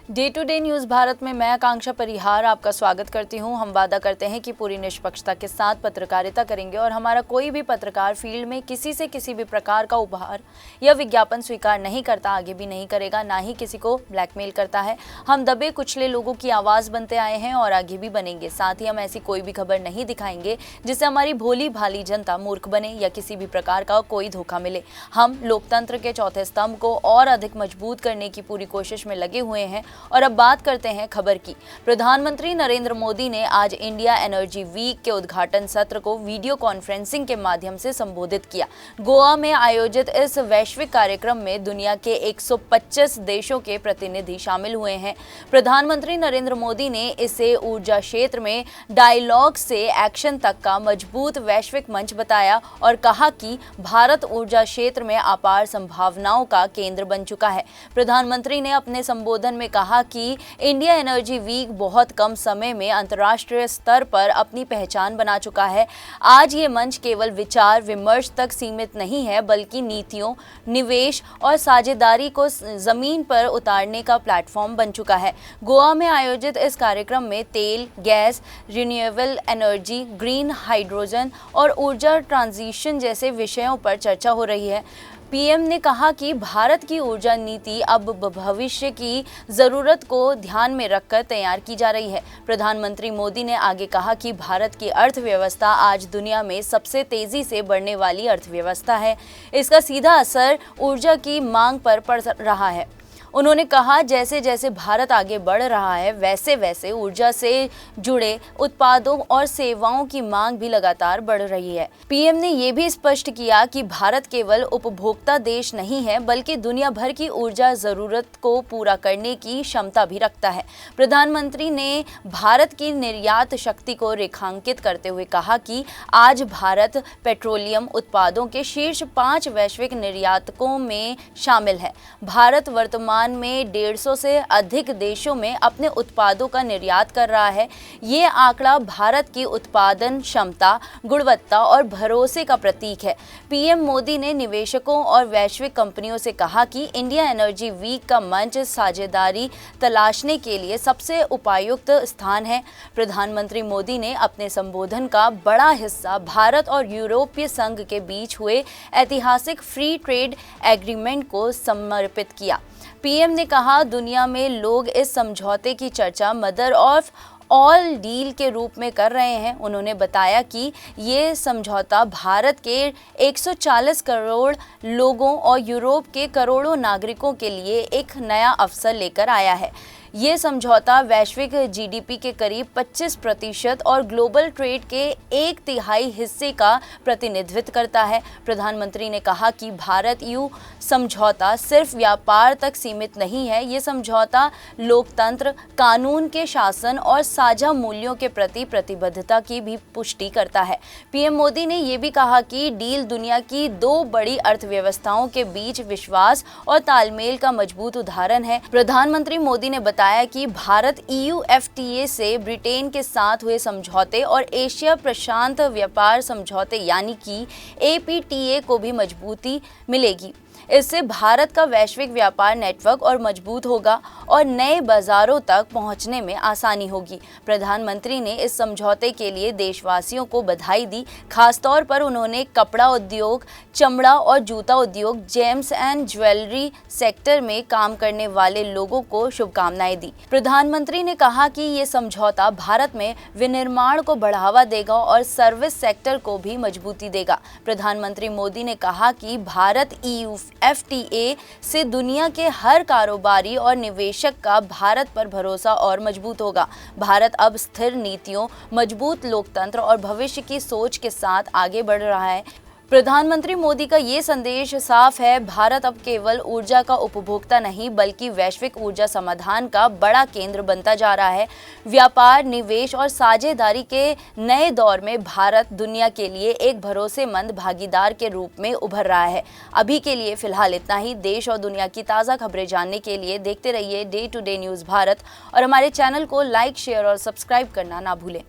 Day to day news Bharat में मैं आकांक्षा परिहार आपका स्वागत करती हूं। हम वादा करते हैं कि पूरी निष्पक्षता के साथ पत्रकारिता करेंगे और हमारा कोई भी पत्रकार फील्ड में किसी से किसी भी प्रकार का उपहार या विज्ञापन स्वीकार नहीं करता, आगे भी नहीं करेगा, ना ही किसी को ब्लैकमेल करता है। हम दबे कुचले लोगों की आवाज़ बनते आए हैं और आगे भी बनेंगे। साथ ही हम ऐसी कोई भी खबर नहीं दिखाएंगे जिससे हमारी भोली भाली जनता मूर्ख बने या किसी भी प्रकार का कोई धोखा मिले। हम लोकतंत्र के चौथे स्तंभ को और अधिक मजबूत करने की पूरी कोशिश में लगे हुए हैं। और अब बात करते हैं खबर की। प्रधानमंत्री नरेंद्र मोदी ने आज इंडिया एनर्जी वीक के उद्घाटन सत्र को वीडियो कॉन्फ्रेंसिंग के माध्यम से संबोधित किया। गोवा में आयोजित इस वैश्विक कार्यक्रम में दुनिया के 125 देशों के प्रतिनिधि शामिल हुए हैं। प्रधानमंत्री नरेंद्र मोदी ने इसे ऊर्जा क्षेत्र में डायलॉग से एक्शन तक का मजबूत वैश्विक मंच बताया और कहा कि भारत ऊर्जा क्षेत्र में अपार संभावनाओं का केंद्र बन चुका है। प्रधानमंत्री ने अपने संबोधन में कहा कि इंडिया एनर्जी वीक बहुत कम समय में अंतर्राष्ट्रीय स्तर पर अपनी पहचान बना चुका है। आज ये मंच केवल विचार विमर्श तक सीमित नहीं है, बल्कि नीतियों, निवेश और साझेदारी को जमीन पर उतारने का प्लेटफॉर्म बन चुका है। गोवा में आयोजित इस कार्यक्रम में तेल, gas, renewable energy, green hydrogen और ऊर्जा ट्रांजिशन जैसे विषयों पर चर्चा हो रही है। पीएम ने कहा कि भारत की ऊर्जा नीति अब भविष्य की ज़रूरत को ध्यान में रखकर तैयार की जा रही है। प्रधानमंत्री मोदी ने आगे कहा कि भारत की अर्थव्यवस्था आज दुनिया में सबसे तेज़ी से बढ़ने वाली अर्थव्यवस्था है। इसका सीधा असर ऊर्जा की मांग पर पड़ रहा है। उन्होंने कहा, जैसे जैसे भारत आगे बढ़ रहा है वैसे वैसे ऊर्जा से जुड़े उत्पादों और सेवाओं की मांग भी लगातार बढ़ रही है। पीएम ने ये भी स्पष्ट किया कि भारत केवल उपभोक्ता देश नहीं है, बल्कि दुनिया भर की ऊर्जा ज़रूरत को पूरा करने की क्षमता भी रखता है। प्रधानमंत्री ने भारत की निर्यात शक्ति को रेखांकित करते हुए कहा कि आज भारत पेट्रोलियम उत्पादों के शीर्ष 5 वैश्विक निर्यातकों में शामिल है। भारत वर्तमान में 150 से अधिक देशों में अपने उत्पादों का निर्यात कर रहा है। ये आंकड़ा भारत की उत्पादन क्षमता, गुणवत्ता और भरोसे का प्रतीक है। पीएम मोदी ने निवेशकों और वैश्विक कंपनियों से कहा कि इंडिया एनर्जी वीक का मंच साझेदारी तलाशने के लिए सबसे उपयुक्त स्थान है। प्रधानमंत्री मोदी ने अपने संबोधन का बड़ा हिस्सा भारत और यूरोपीय संघ के बीच हुए ऐतिहासिक फ्री ट्रेड एग्रीमेंट को समर्पित किया। पीएम ने कहा, दुनिया में लोग इस समझौते की चर्चा मदर ऑफ ऑल डील के रूप में कर रहे हैं। उन्होंने बताया कि ये समझौता भारत के 140 करोड़ लोगों और यूरोप के करोड़ों नागरिकों के लिए एक नया अवसर लेकर आया है। ये समझौता वैश्विक जीडीपी के करीब 25% और ग्लोबल ट्रेड के 1/3 हिस्से का प्रतिनिधित्व करता है। प्रधानमंत्री ने कहा कि भारत यूं समझौता सिर्फ व्यापार तक सीमित नहीं है। ये समझौता लोकतंत्र, कानून के शासन और साझा मूल्यों के प्रति प्रतिबद्धता की भी पुष्टि करता है। पीएम मोदी ने ये भी कहा कि डील दुनिया की 2 बड़ी अर्थव्यवस्थाओं के बीच विश्वास और तालमेल का मजबूत उदाहरण है। प्रधानमंत्री मोदी ने बताया कि भारत EUFTA से ब्रिटेन के साथ हुए समझौते और एशिया प्रशांत व्यापार समझौते यानी कि APTA को भी मजबूती मिलेगी। इससे भारत का वैश्विक व्यापार नेटवर्क और मजबूत होगा और नए बाजारों तक पहुंचने में आसानी होगी। प्रधानमंत्री ने इस समझौते के लिए देशवासियों को बधाई दी। खासतौर पर उन्होंने कपड़ा उद्योग, चमड़ा और जूता उद्योग, जेम्स एंड ज्वेलरी सेक्टर में काम करने वाले लोगों को शुभकामनाएं दी। प्रधानमंत्री ने कहा कि ये समझौता भारत में विनिर्माण को बढ़ावा देगा और सर्विस सेक्टर को भी मजबूती देगा। प्रधानमंत्री मोदी ने कहा कि भारत EUFTA से दुनिया के हर कारोबारी और निवेशक का भारत पर भरोसा और मजबूत होगा। भारत अब स्थिर नीतियों, मजबूत लोकतंत्र और भविष्य की सोच के साथ आगे बढ़ रहा है। प्रधानमंत्री मोदी का ये संदेश साफ है, भारत अब केवल ऊर्जा का उपभोक्ता नहीं बल्कि वैश्विक ऊर्जा समाधान का बड़ा केंद्र बनता जा रहा है। व्यापार, निवेश और साझेदारी के नए दौर में भारत दुनिया के लिए एक भरोसेमंद भागीदार के रूप में उभर रहा है। अभी के लिए फिलहाल इतना ही। देश और दुनिया की ताज़ा खबरें जानने के लिए देखते रहिए day to day news Bharat और हमारे चैनल को लाइक, शेयर और सब्सक्राइब करना ना भूलें।